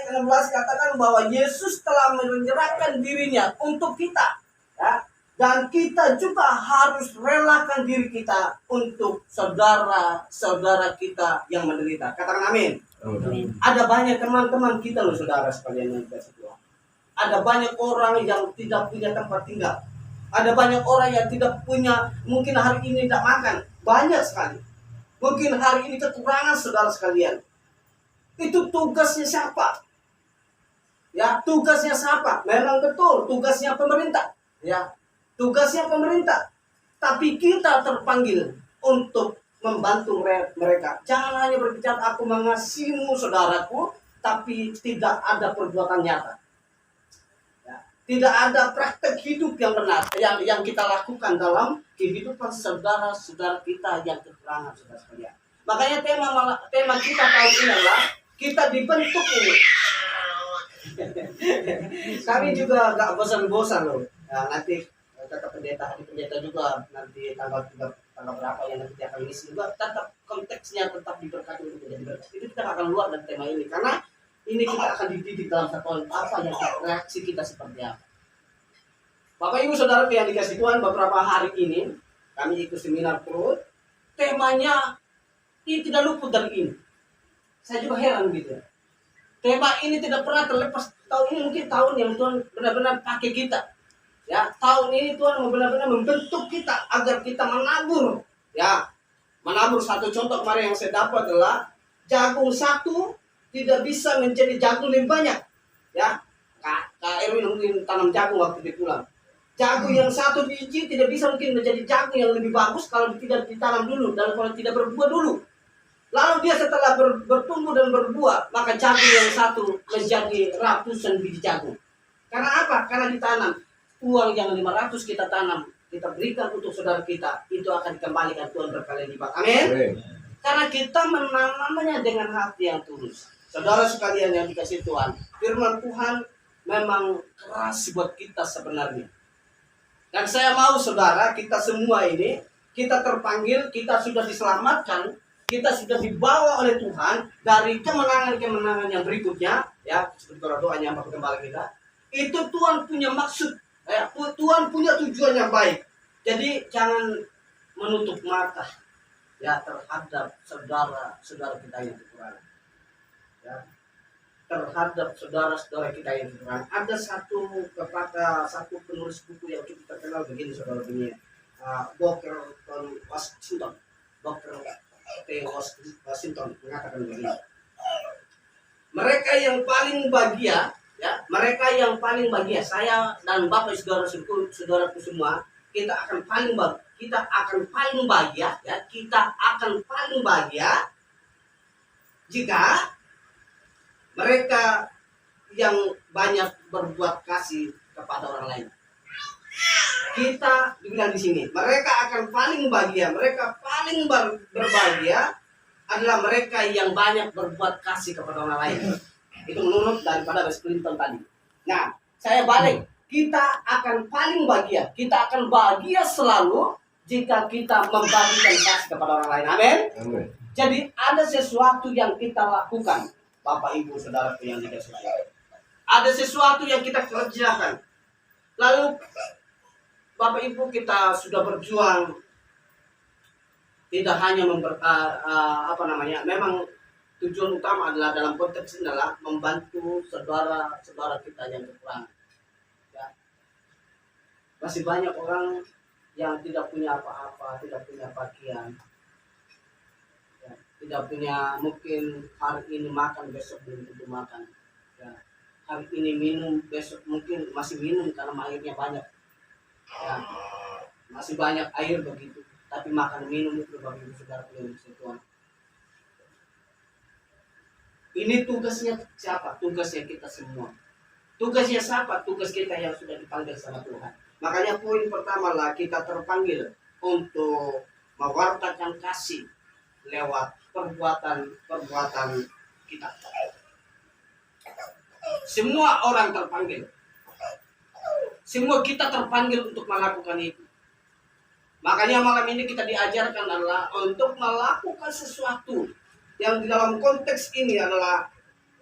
ayat 16 katakan bahwa Yesus telah menyerahkan dirinya untuk kita, ya. Dan kita juga harus relakan diri kita untuk saudara-saudara kita yang menderita. Katakan amin. Amin. Ada banyak teman-teman kita loh, saudara sekalian yang dikasih Tuhan. Ada banyak orang yang tidak punya tempat tinggal. Ada banyak orang yang tidak punya, mungkin hari ini tidak makan. Banyak sekali. Mungkin hari ini kekurangan, saudara sekalian. Itu tugasnya siapa? Ya, tugasnya siapa? Memang betul, tugasnya pemerintah. Ya, tugasnya pemerintah. Tapi kita terpanggil untuk membantu mereka. Jangan hanya berbicara aku mengasihimu saudaraku, tapi tidak ada perbuatan nyata. Ya, tidak ada praktek hidup yang benar yang kita lakukan dalam kehidupan saudara-saudara kita yang kekurangan, saudara sekalian. Makanya tema kita tahun ini adalah kita dibentuk ini. Kami juga gak bosan-bosan loh. Nah, nanti kata pendeta juga nanti tanggal berapa yang nanti akan ngisi juga tetap konteksnya tetap diberkati untuk menjadi berkat. Itu kita akan keluar dari tema ini karena ini kita akan dididik dalam satu apa yang reaksi kita seperti apa. Bapak Ibu Saudara yang dikasih Tuhan, beberapa hari ini kami ikut seminar perut, temanya ini tidak luput dari ini. Saya juga heran gitu. Tema ini tidak pernah terlepas. Tahun ini mungkin tahun yang Tuhan benar-benar pakai kita. Ya, tahun ini Tuhan benar-benar membentuk kita agar kita menabur. Ya, menabur. Satu contoh kemarin yang saya dapat adalah jagung satu tidak bisa menjadi jagung lebih banyak. Ya, Kak Erwin mungkin tanam jagung waktu dia pulang. Jagung yang satu biji tidak bisa mungkin menjadi jagung yang lebih bagus kalau tidak ditanam dulu dan kalau tidak berbuah dulu. Lalu dia setelah bertumbuh dan berbuah, maka jagung yang satu menjadi ratusan biji jagung. Karena apa? Karena ditanam. Uang yang 500 kita tanam, kita berikan untuk saudara kita, itu akan dikembalikan Tuhan berkali lipat. Amin. Karena kita menanamnya dengan hati yang tulus. Saudara sekalian yang dikasih Tuhan, firman Tuhan memang keras buat kita sebenarnya. Dan saya mau saudara, kita semua ini, kita terpanggil, kita sudah diselamatkan, kita sudah dibawa oleh Tuhan dari kemenangan-kemenangan yang berikutnya, ya, seperti doanya Bapak Gembala kita. Itu Tuhan punya maksud. Ya, Tuhan punya tujuan yang baik. Jadi jangan menutup mata ya terhadap saudara-saudara kita yang kekurangan. Ya, terhadap saudara-saudara kita yang kekurangan. Ada satu penulis buku yang kita kenal begini, saudara begini. Dr. Washington. Dr. Washington mengatakan begini. Mereka yang paling bahagia, ya, saya dan Bapak saudaraku semua, kita akan paling bahagia jika mereka yang banyak berbuat kasih kepada orang lain. Kita dibilang di sini, mereka akan paling bahagia, mereka paling berbahagia adalah mereka yang banyak berbuat kasih kepada orang lain. Itu menurut daripada Bill Clinton tadi. Nah, saya balik. Kita akan paling bahagia. Kita akan bahagia selalu jika kita membagikan kasih kepada orang lain. Amin. Amin. Jadi ada sesuatu yang kita lakukan, Bapak Ibu Saudara yang dikasih Tuhan. Ada sesuatu yang kita kerjakan. Lalu Bapak Ibu kita sudah berjuang tidak hanya memang tujuan utama adalah dalam konteks ini adalah membantu saudara-saudara kita yang kekurangan. Ya. Masih banyak orang yang tidak punya apa-apa, tidak punya pakaian, ya. Tidak punya mungkin hari ini makan, besok belum tentu makan. Ya. Hari ini minum, besok mungkin masih minum karena airnya banyak. Ya. Masih banyak air begitu, tapi makan minum itu bagi saudara yang Tuhan. Ini tugasnya siapa? Tugasnya kita semua. Tugasnya siapa? Tugas kita yang sudah dipanggil sama Tuhan. Makanya poin pertama lah, kita terpanggil untuk mewartakan kasih lewat perbuatan kita. Semua orang terpanggil. Semua kita terpanggil untuk melakukan itu. Makanya malam ini kita diajarkan adalah untuk melakukan sesuatu yang di dalam konteks ini adalah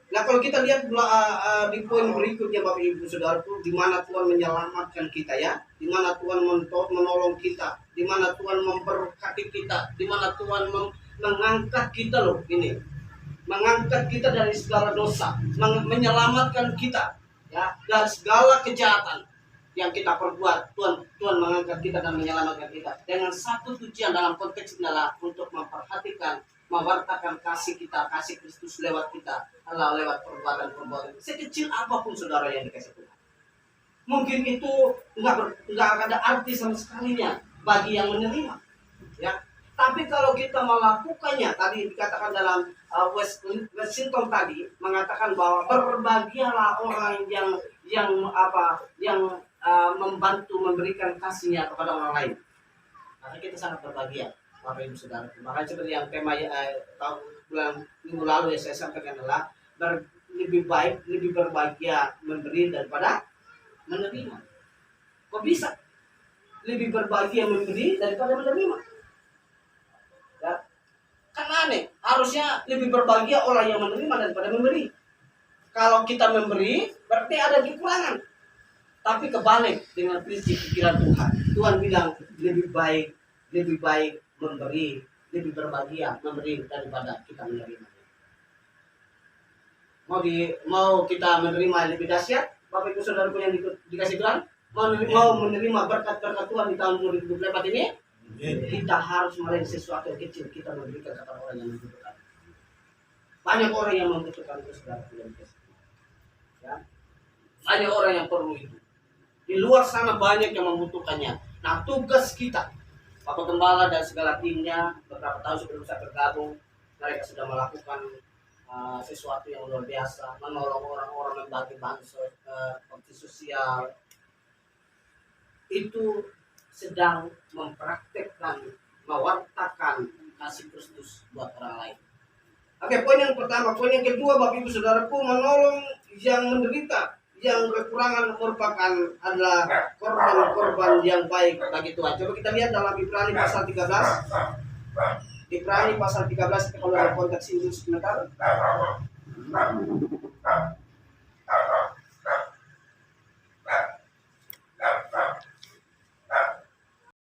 Nah kalau kita lihat di poin berikutnya Bapak Ibu Saudaraku, di mana Tuhan menyelamatkan kita ya, di mana Tuhan menolong kita, di mana Tuhan memberkati kita, di mana Tuhan mengangkat kita loh ini, mengangkat kita dari segala dosa, menyelamatkan kita ya dari segala kejahatan yang kita perbuat. Tuhan mengangkat kita dan menyelamatkan kita dengan satu tujuan dalam konteks adalah untuk memperhatikan, mewartakan kasih kita, kasih Kristus lewat kita, lewat perbuatan-perbuatan sekecil apapun saudara yang dikasih Tuhan. Mungkin itu nggak ada arti sama sekalinya bagi yang menerima, ya. Tapi kalau kita melakukannya, tadi dikatakan dalam Washington tadi mengatakan bahwa berbahagialah orang yang membantu memberikan kasihnya kepada orang lain. Maka kita sangat berbahagia. Bapak Ibu Saudara, makanya seperti yang tema tahun bulan minggu lalu yang saya sampaikan adalah lebih berbahagia memberi daripada menerima. Kok bisa lebih berbahagia memberi daripada menerima? Ya, kan aneh. Harusnya lebih berbahagia orang yang menerima daripada memberi. Kalau kita memberi berarti ada kekurangan. Tapi kebalik dengan prinsip pikiran Tuhan. Tuhan bilang lebih baik memberi, lebih berbahagia memberi daripada kita menerima. Mau kita menerima lebih dahsyat, Bapak Ibu Saudaraku yang dikasih Tuhan, mau menerima berkat-berkat Tuhan di tahun 2024 ini, kita harus melakukan sesuatu yang kecil, kita memberikan kepada orang yang membutuhkan. Banyak orang yang membutuhkan itu, saudaraku yang dikasih Tuhan. Ya. Banyak orang yang perlu itu. Di luar sana banyak yang membutuhkannya. Nah, tugas kita, Bapak Gembala dan segala timnya, beberapa tahun sebelum saya bergabung, mereka sudah melakukan sesuatu yang luar biasa, menolong orang-orang, membagi bansos, bakti sosial. Itu sedang mempraktekkan, mewartakan kasih Kristus buat orang lain. Oke, poin yang pertama. Poin yang kedua, Bapak Ibu Saudaraku, menolong yang menderita, yang kekurangan merupakan adalah korban-korban yang baik bagi Tuhan. Coba kita lihat dalam Ibrani pasal 13. Ibrani pasal 13, kalau dalam konteks Injil sebentar.